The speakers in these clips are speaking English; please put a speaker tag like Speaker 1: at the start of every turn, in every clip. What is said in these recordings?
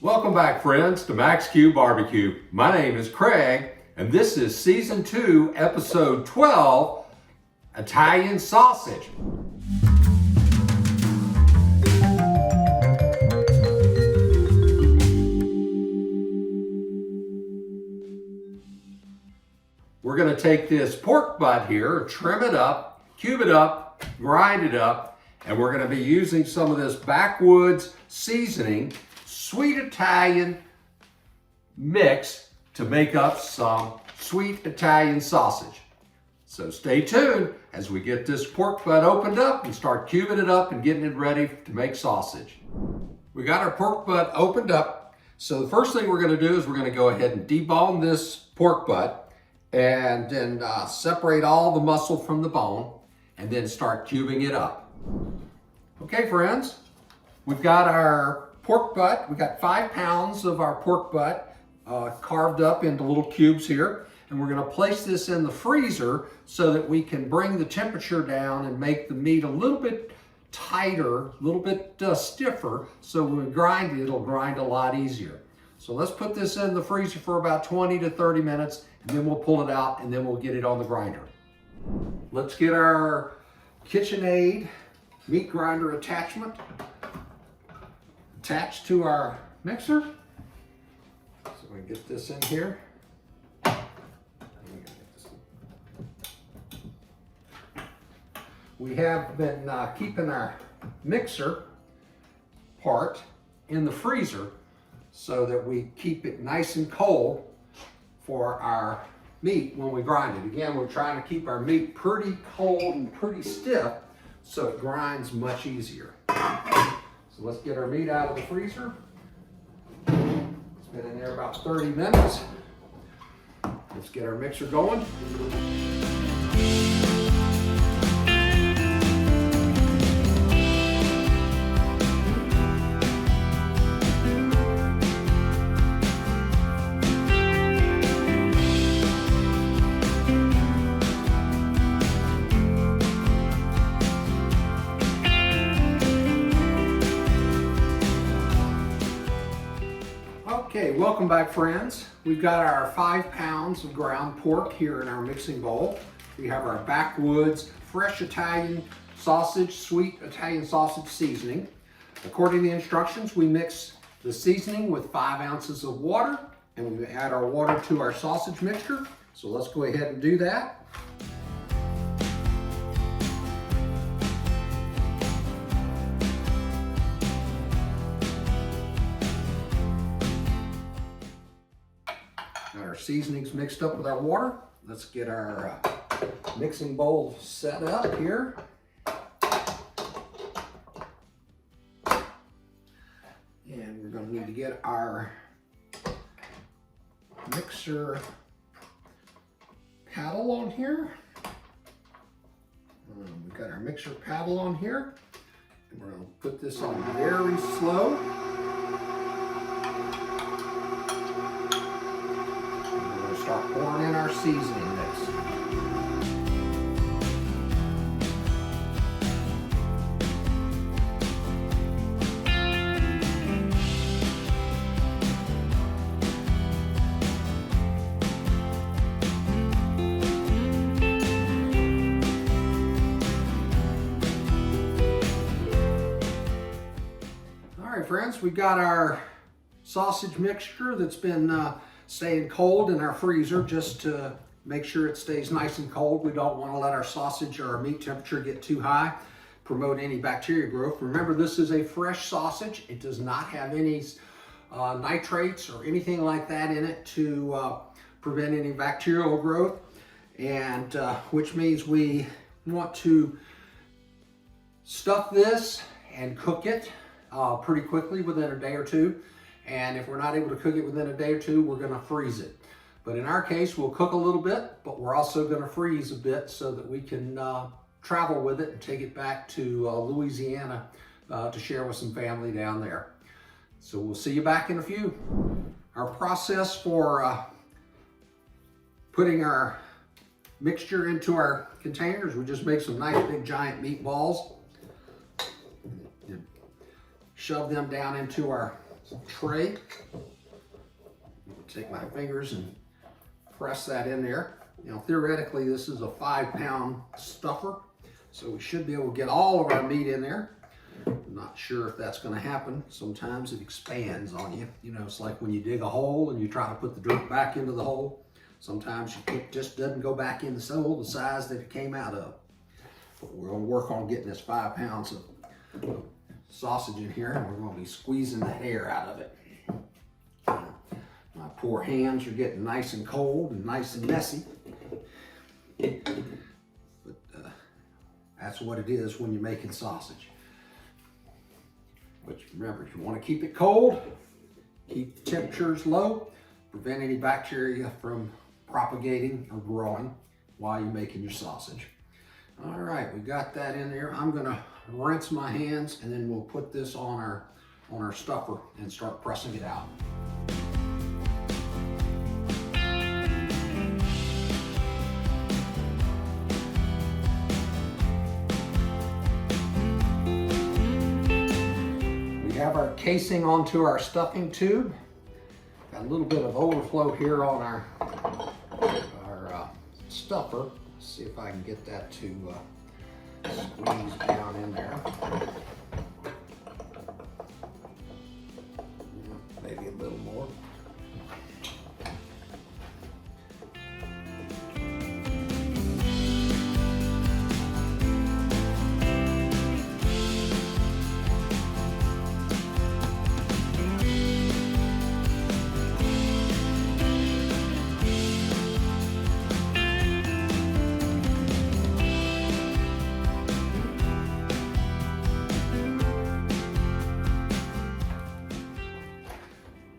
Speaker 1: Welcome back, friends, to Max Q Barbecue. My name is Craig, and this is Season 2, Episode 12, Italian Sausage. We're going to take this pork butt here, trim it up, cube it up, grind it up, and we're going to be using some of this Backwoods seasoning, sweet Italian mix to make up some sweet Italian sausage. So stay tuned as we get this pork butt opened up and start cubing it up and getting it ready to make sausage. We got our pork butt opened up. So the first thing we're going to do is we're going to go ahead and debone this pork butt and then separate all the muscle from the bone and then start cubing it up. Okay, friends, we've got our pork butt. We got 5 pounds of our pork butt carved up into little cubes here, and we're going to place this in the freezer so that we can bring the temperature down and make the meat a little bit tighter, a little bit stiffer, so when we grind it, it'll grind a lot easier. So let's put this in the freezer for about 20 to 30 minutes, and then we'll pull it out and then we'll get it on the grinder. Let's get our KitchenAid meat grinder attachment attached to our mixer. So we get this in here. We have been keeping our mixer part in the freezer so that we keep it nice and cold for our meat when we grind it. Again, we're trying to keep our meat pretty cold and pretty stiff so it grinds much easier. So let's get our meat out of the freezer. It's been in there about 30 minutes. Let's get our mixer going. Okay, welcome back, friends. We've got our 5 pounds of ground pork here in our mixing bowl. We have our Backwoods fresh Italian sausage, sweet Italian sausage seasoning. According to the instructions, we mix the seasoning with 5 ounces of water, and we add our water to our sausage mixture. So let's go ahead and do that. Got our seasonings mixed up with our water. Let's get our mixing bowl set up here. And we're going to need to get our mixer paddle on here. We've got our mixer paddle on here. And we're going to put this on very slow. Start pouring in our seasoning mix. All right, friends, we've got our sausage mixture that's been staying cold in our freezer just to make sure it stays nice and cold. We don't want to let our sausage or our meat temperature get too high, promote any bacteria growth. Remember, this is a fresh sausage. It does not have any nitrates or anything like that in it to prevent any bacterial growth, and which means we want to stuff this and cook it pretty quickly within a day or two. And if we're not able to cook it within a day or two, we're going to freeze it. But in our case, we'll cook a little bit, but we're also going to freeze a bit so that we can travel with it and take it back to Louisiana to share with some family down there. So we'll see you back in a few. Our process for putting our mixture into our containers, we just make some nice big giant meatballs. Shove them down into our tray. Take my fingers and press that in there. You know, theoretically, this is a 5-pound stuffer, so we should be able to get all of our meat in there. I'm not sure if that's going to happen. Sometimes it expands on you. You know, it's like when you dig a hole and you try to put the dirt back into the hole. Sometimes it just doesn't go back in the hole the size that it came out of. But we're going to work on getting this 5 pounds of sausage in here, and we're going to be squeezing the air out of it. My poor hands are getting nice and cold and nice and messy. But that's what it is when you're making sausage. But remember, if you want to keep it cold, keep the temperatures low, prevent any bacteria from propagating or growing while you're making your sausage. All right, we got that in there. I'm gonna rinse my hands and then we'll put this on our stuffer and start pressing it out. We have our casing onto our stuffing tube. Got a little bit of overflow here on our stuffer. Let's see if I can get that to squeeze down in there. Maybe a little more.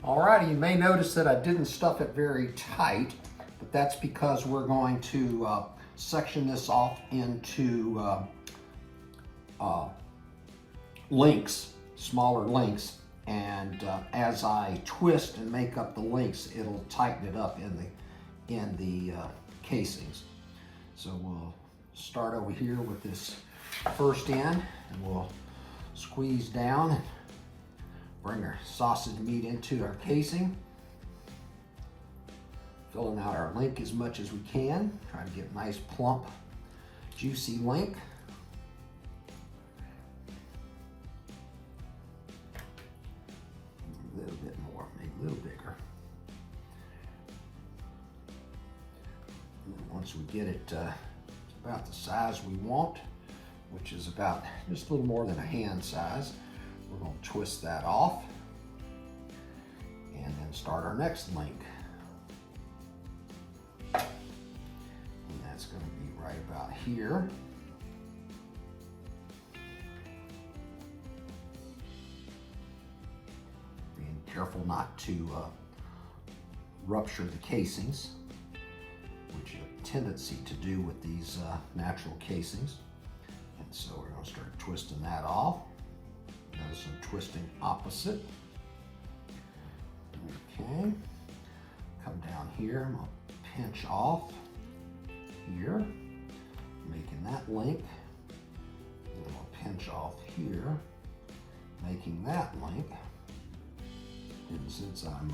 Speaker 1: Alrighty, you may notice that I didn't stuff it very tight, but that's because we're going to section this off into links, smaller links, and as I twist and make up the links, it'll tighten it up in the casings. So we'll start over here with this first end, and we'll squeeze down. Bring our sausage meat into our casing. Filling out our link as much as we can. Try to get a nice plump, juicy link. A little bit more, maybe a little bigger. And then once we get it about the size we want, which is about just a little more than a hand size, we're going to twist that off and then start our next link. And that's going to be right about here. Being careful not to rupture the casings, which you have a tendency to do with these natural casings. And so we're going to start twisting that off. Notice I'm twisting opposite. Okay. Come down here, I'm going to pinch off here, making that link. And then we'll pinch off here, making that link. And since I'm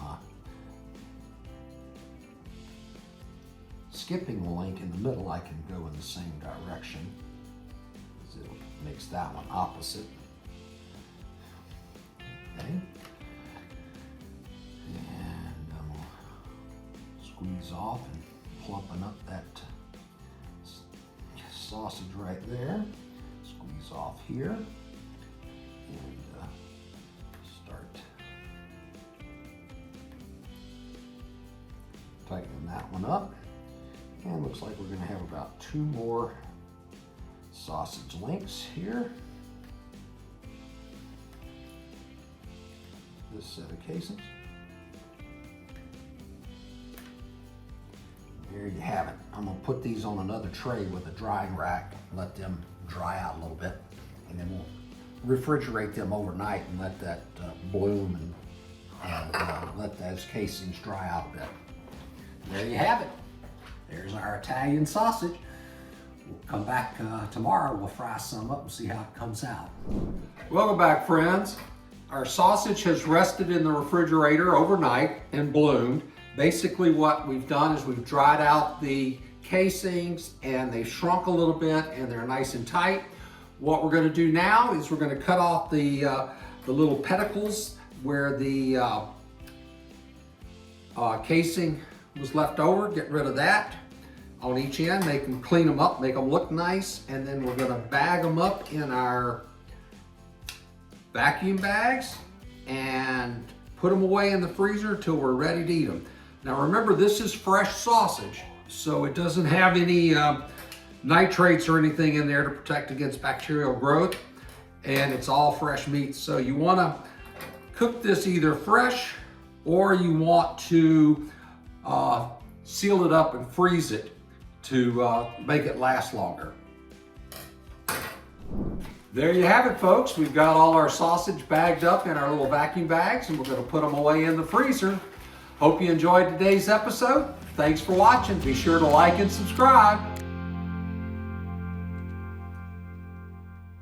Speaker 1: skipping the link in the middle, I can go in the same direction, because it makes that one opposite. Okay. And I'm going to squeeze off and plumping up that sausage right there. Squeeze off here and start tightening that one up. And looks like we're going to have about 2 more sausage links here. This set of casings. There you have it. I'm going to put these on another tray with a drying rack, let them dry out a little bit, and then we'll refrigerate them overnight and let that bloom and let those casings dry out a bit. There you have it. There's our Italian sausage. We'll come back tomorrow. We'll fry some up and see how it comes out. Welcome back, friends. Our sausage has rested in the refrigerator overnight and bloomed. Basically what we've done is we've dried out the casings and they've shrunk a little bit and they're nice and tight. What we're going to do now is we're going to cut off the little pedicles where the casing was left over, get rid of that on each end, make them, clean them up, make them look nice, and then we're going to bag them up in our vacuum bags and put them away in the freezer till we're ready to eat them. Now remember, this is fresh sausage, so it doesn't have any nitrates or anything in there to protect against bacterial growth, and it's all fresh meat. So you want to cook this either fresh or you want to seal it up and freeze it to make it last longer. There you have it, folks. We've got all our sausage bagged up in our little vacuum bags, and we're going to put them away in the freezer. Hope you enjoyed today's episode. Thanks for watching. Be sure to like and subscribe.